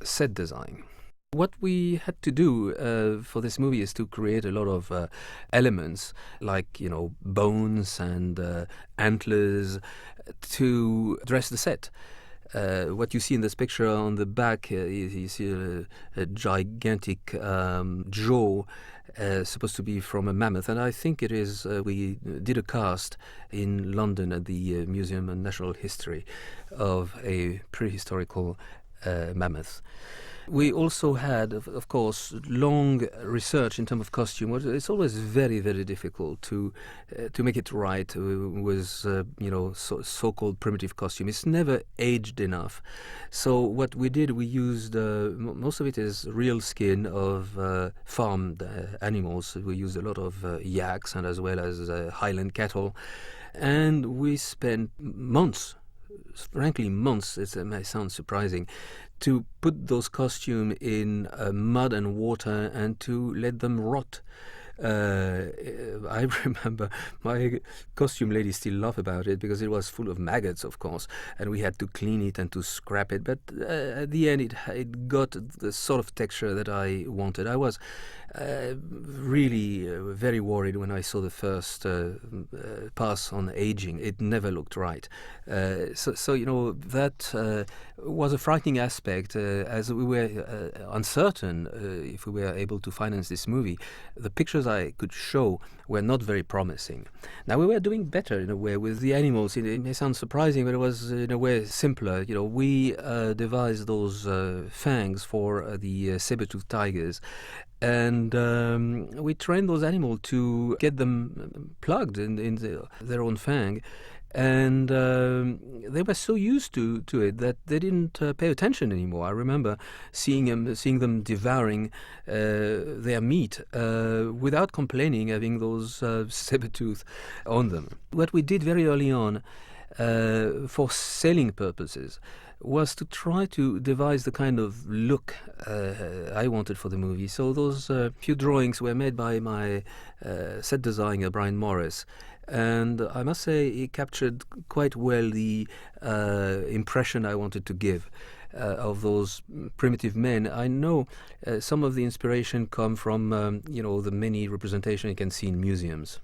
set design. What we had to do for this movie is to create a lot of elements like, bones and antlers to dress the set. What you see in this picture on the back, you see a gigantic jaw supposed to be from a mammoth, and I think it is. We did a cast in London at the Museum of Natural History of a prehistorical mammoth. We also had, of course, long research in terms of costume. It's always very, very difficult to make it right with so-called primitive costume. It's never aged enough. So what we did, we used most of it is real skin of farmed animals. We used a lot of yaks and as well as Highland cattle, and we spent months. Frankly, months, it may sound surprising, to put those costumes in mud and water and to let them rot. I remember my costume lady still laugh about it because it was full of maggots, of course, and we had to clean it and to scrap it. But at the end, it got the sort of texture that I wanted. I was really very worried when I saw the first pass on aging. It never looked right. So that was a frightening aspect, as we were uncertain if we were able to finance this movie. The pictures I could show were not very promising. Now, we were doing better in a way with the animals. It may sound surprising, but it was in a way simpler. We devised those fangs for the saber-toothed tigers, and we trained those animals to get them plugged in their own fang. And they were so used to it that they didn't pay attention anymore. I remember seeing them devouring their meat without complaining, having those saber tooth on them. What we did very early on for selling purposes was to try to devise the kind of look I wanted for the movie. So those few drawings were made by my set designer, Brian Morris. And I must say he captured quite well the impression I wanted to give of those primitive men. I know some of the inspiration come from the many representations you can see in museums.